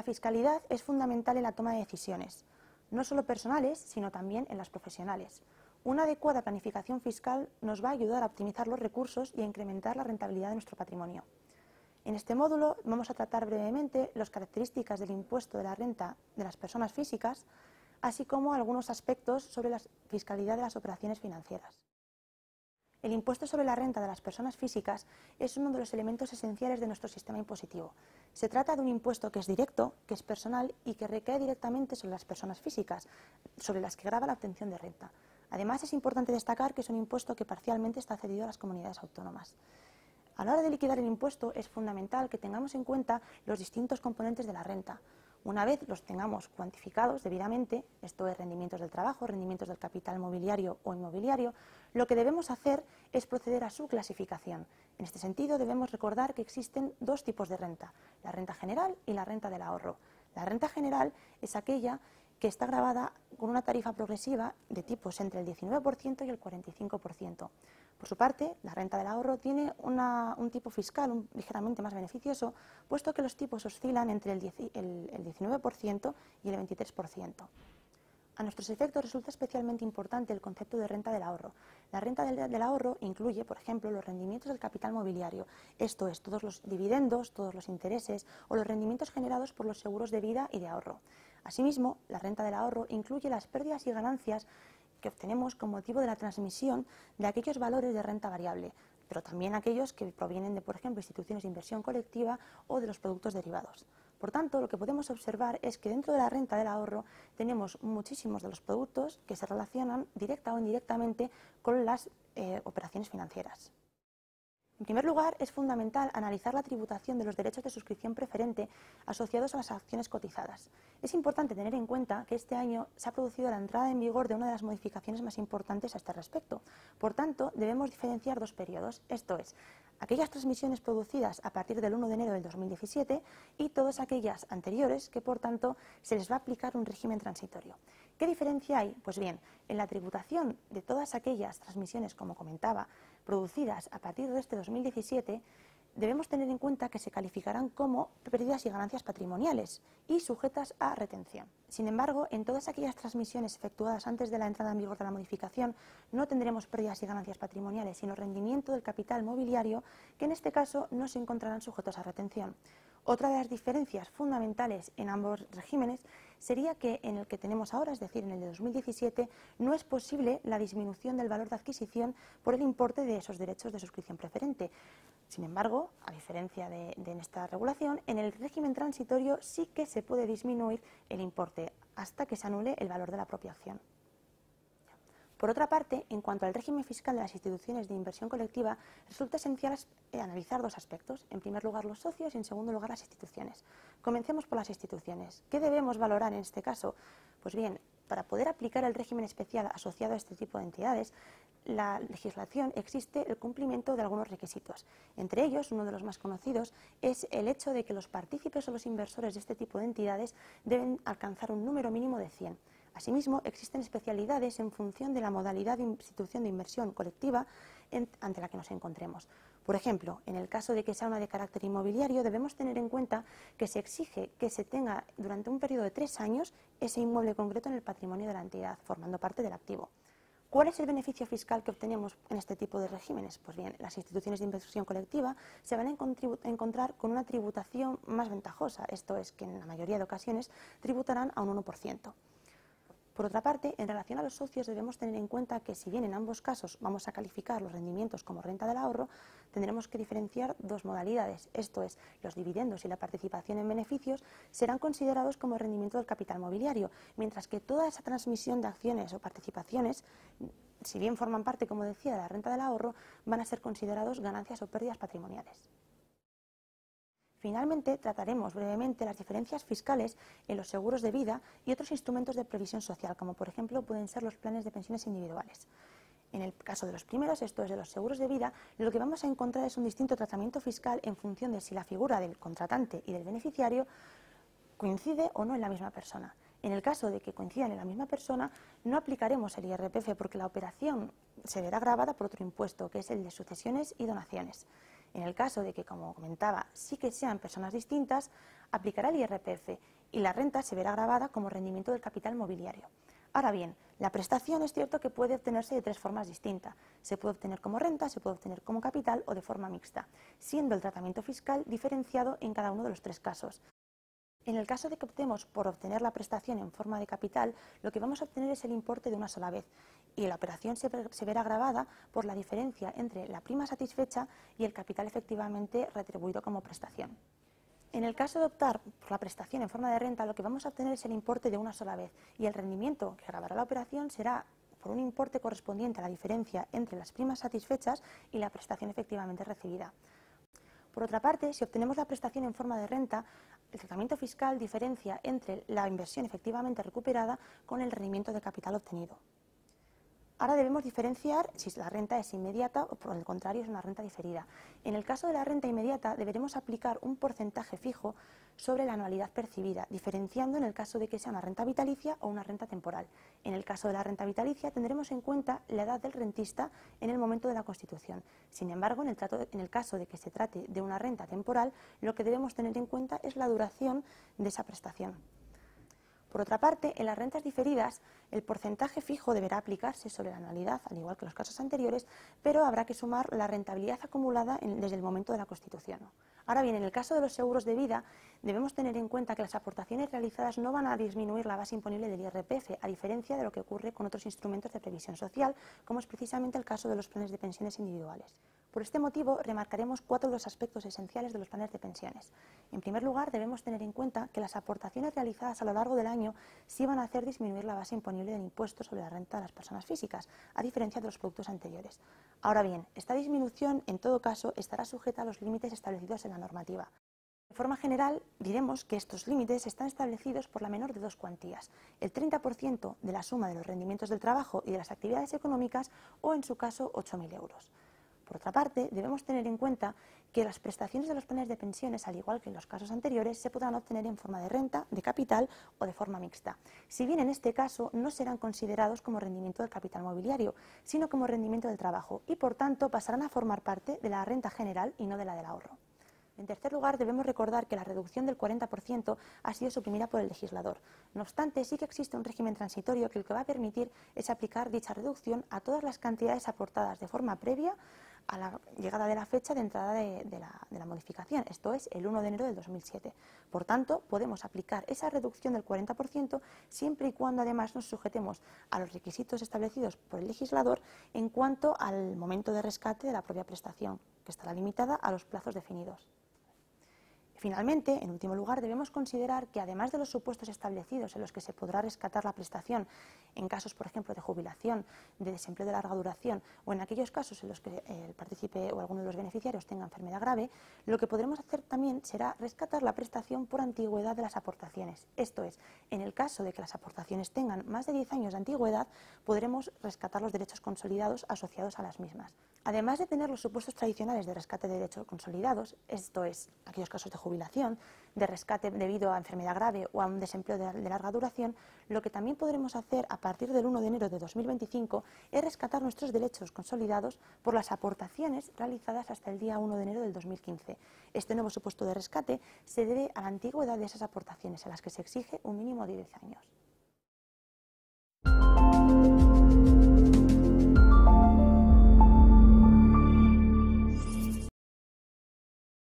La fiscalidad es fundamental en la toma de decisiones, no solo personales, sino también en las profesionales. Una adecuada planificación fiscal nos va a ayudar a optimizar los recursos y a incrementar la rentabilidad de nuestro patrimonio. En este módulo vamos a tratar brevemente las características del impuesto de la renta de las personas físicas, así como algunos aspectos sobre la fiscalidad de las operaciones financieras. El impuesto sobre la renta de las personas físicas es uno de los elementos esenciales de nuestro sistema impositivo. Se trata de un impuesto que es directo, que es personal y que recae directamente sobre las personas físicas, sobre las que grava la obtención de renta. Además, es importante destacar que es un impuesto que parcialmente está cedido a las comunidades autónomas. A la hora de liquidar el impuesto es fundamental que tengamos en cuenta los distintos componentes de la renta. Una vez los tengamos cuantificados debidamente, esto es rendimientos del trabajo, rendimientos del capital mobiliario o inmobiliario, lo que debemos hacer es proceder a su clasificación. En este sentido debemos recordar que existen dos tipos de renta, la renta general y la renta del ahorro. La renta general es aquella que está gravada con una tarifa progresiva de tipos entre el 19% y el 45%. Por su parte, la renta del ahorro tiene un tipo fiscal ligeramente más beneficioso, puesto que los tipos oscilan entre el 19% y el 23%. A nuestros efectos resulta especialmente importante el concepto de renta del ahorro. La renta del ahorro incluye, por ejemplo, los rendimientos del capital mobiliario, esto es, todos los dividendos, todos los intereses o los rendimientos generados por los seguros de vida y de ahorro. Asimismo, la renta del ahorro incluye las pérdidas y ganancias que obtenemos con motivo de la transmisión de aquellos valores de renta variable, pero también aquellos que provienen de, por ejemplo, instituciones de inversión colectiva o de los productos derivados. Por tanto, lo que podemos observar es que dentro de la renta del ahorro tenemos muchísimos de los productos que se relacionan directa o indirectamente con las operaciones financieras. En primer lugar, es fundamental analizar la tributación de los derechos de suscripción preferente asociados a las acciones cotizadas. Es importante tener en cuenta que este año se ha producido la entrada en vigor de una de las modificaciones más importantes a este respecto. Por tanto, debemos diferenciar dos periodos, esto es, aquellas transmisiones producidas a partir del 1 de enero del 2017 y todas aquellas anteriores que, por tanto, se les va a aplicar un régimen transitorio. ¿Qué diferencia hay? Pues bien, en la tributación de todas aquellas transmisiones, como comentaba, producidas a partir de este 2017, debemos tener en cuenta que se calificarán como pérdidas y ganancias patrimoniales y sujetas a retención. Sin embargo, en todas aquellas transmisiones efectuadas antes de la entrada en vigor de la modificación no tendremos pérdidas y ganancias patrimoniales, sino rendimiento del capital mobiliario, que en este caso no se encontrarán sujetos a retención. Otra de las diferencias fundamentales en ambos regímenes sería que en el que tenemos ahora, es decir, en el de 2017, no es posible la disminución del valor de adquisición por el importe de esos derechos de suscripción preferente. Sin embargo, a diferencia de esta regulación, en el régimen transitorio sí que se puede disminuir el importe hasta que se anule el valor de la propia acción. Por otra parte, en cuanto al régimen fiscal de las instituciones de inversión colectiva, resulta esencial analizar dos aspectos. En primer lugar, los socios y en segundo lugar, las instituciones. Comencemos por las instituciones. ¿Qué debemos valorar en este caso? Pues bien, para poder aplicar el régimen especial asociado a este tipo de entidades, la legislación existe el cumplimiento de algunos requisitos. Entre ellos, uno de los más conocidos, es el hecho de que los partícipes o los inversores de este tipo de entidades deben alcanzar un número mínimo de 100. Asimismo, existen especialidades en función de la modalidad de institución de inversión colectiva ante la que nos encontremos. Por ejemplo, en el caso de que sea una de carácter inmobiliario, debemos tener en cuenta que se exige que se tenga durante un periodo de 3 años ese inmueble concreto en el patrimonio de la entidad, formando parte del activo. ¿Cuál es el beneficio fiscal que obtenemos en este tipo de regímenes? Pues bien, las instituciones de inversión colectiva se van a encontrar con una tributación más ventajosa, esto es, que en la mayoría de ocasiones tributarán a un 1%. Por otra parte, en relación a los socios debemos tener en cuenta que si bien en ambos casos vamos a calificar los rendimientos como renta del ahorro, tendremos que diferenciar dos modalidades, esto es, los dividendos y la participación en beneficios serán considerados como rendimiento del capital mobiliario, mientras que toda esa transmisión de acciones o participaciones, si bien forman parte, como decía, de la renta del ahorro, van a ser considerados ganancias o pérdidas patrimoniales. Finalmente, trataremos brevemente las diferencias fiscales en los seguros de vida y otros instrumentos de previsión social, como por ejemplo pueden ser los planes de pensiones individuales. En el caso de los primeros, esto es de los seguros de vida, lo que vamos a encontrar es un distinto tratamiento fiscal en función de si la figura del contratante y del beneficiario coincide o no en la misma persona. En el caso de que coincidan en la misma persona, no aplicaremos el IRPF porque la operación se verá gravada por otro impuesto, que es el de sucesiones y donaciones. En el caso de que, como comentaba, sí que sean personas distintas, aplicará el IRPF y la renta se verá gravada como rendimiento del capital mobiliario. Ahora bien, la prestación es cierto que puede obtenerse de tres formas distintas. Se puede obtener como renta, se puede obtener como capital o de forma mixta, siendo el tratamiento fiscal diferenciado en cada uno de los tres casos. En el caso de que optemos por obtener la prestación en forma de capital, lo que vamos a obtener es el importe de una sola vez y la operación se verá agravada por la diferencia entre la prima satisfecha y el capital efectivamente retribuido como prestación. En el caso de optar por la prestación en forma de renta, lo que vamos a obtener es el importe de una sola vez y el rendimiento que gravará la operación será por un importe correspondiente a la diferencia entre las primas satisfechas y la prestación efectivamente recibida. Por otra parte, si obtenemos la prestación en forma de renta, el tratamiento fiscal diferencia entre la inversión efectivamente recuperada con el rendimiento de capital obtenido. Ahora debemos diferenciar si la renta es inmediata o por el contrario es una renta diferida. En el caso de la renta inmediata deberemos aplicar un porcentaje fijo sobre la anualidad percibida, diferenciando en el caso de que sea una renta vitalicia o una renta temporal. En el caso de la renta vitalicia tendremos en cuenta la edad del rentista en el momento de la constitución. Sin embargo, en el caso de que se trate de una renta temporal, lo que debemos tener en cuenta es la duración de esa prestación. Por otra parte, en las rentas diferidas, el porcentaje fijo deberá aplicarse sobre la anualidad, al igual que los casos anteriores, pero habrá que sumar la rentabilidad acumulada desde el momento de la constitución. Ahora bien, en el caso de los seguros de vida, debemos tener en cuenta que las aportaciones realizadas no van a disminuir la base imponible del IRPF, a diferencia de lo que ocurre con otros instrumentos de previsión social, como es precisamente el caso de los planes de pensiones individuales. Por este motivo, remarcaremos 4 de los aspectos esenciales de los planes de pensiones. En primer lugar, debemos tener en cuenta que las aportaciones realizadas a lo largo del año sí van a hacer disminuir la base imponible del impuesto sobre la renta de las personas físicas, a diferencia de los productos anteriores. Ahora bien, esta disminución, en todo caso, estará sujeta a los límites establecidos en la normativa. De forma general, diremos que estos límites están establecidos por la menor de dos cuantías, el 30% de la suma de los rendimientos del trabajo y de las actividades económicas o, en su caso, 8.000 euros. Por otra parte, debemos tener en cuenta que las prestaciones de los planes de pensiones, al igual que en los casos anteriores, se podrán obtener en forma de renta, de capital o de forma mixta. Si bien en este caso no serán considerados como rendimiento del capital mobiliario, sino como rendimiento del trabajo y, por tanto, pasarán a formar parte de la renta general y no de la del ahorro. En tercer lugar, debemos recordar que la reducción del 40% ha sido suprimida por el legislador. No obstante, sí que existe un régimen transitorio que lo que va a permitir es aplicar dicha reducción a todas las cantidades aportadas de forma previa a la llegada de la fecha de entrada de la modificación, esto es, el 1 de enero del 2007. Por tanto, podemos aplicar esa reducción del 40% siempre y cuando además nos sujetemos a los requisitos establecidos por el legislador en cuanto al momento de rescate de la propia prestación, que estará limitada a los plazos definidos. Finalmente, en último lugar, debemos considerar que además de los supuestos establecidos en los que se podrá rescatar la prestación en casos, por ejemplo, de jubilación, de desempleo de larga duración o en aquellos casos en los que el partícipe o alguno de los beneficiarios tenga enfermedad grave, lo que podremos hacer también será rescatar la prestación por antigüedad de las aportaciones. Esto es, en el caso de que las aportaciones tengan más de 10 años de antigüedad, podremos rescatar los derechos consolidados asociados a las mismas. Además de tener los supuestos tradicionales de rescate de derechos consolidados, esto es, aquellos casos de jubilación, de rescate debido a enfermedad grave o a un desempleo de larga duración, lo que también podremos hacer a partir del 1 de enero de 2025 es rescatar nuestros derechos consolidados por las aportaciones realizadas hasta el día 1 de enero del 2015. Este nuevo supuesto de rescate se debe a la antigüedad de esas aportaciones, a las que se exige un mínimo de 10 años.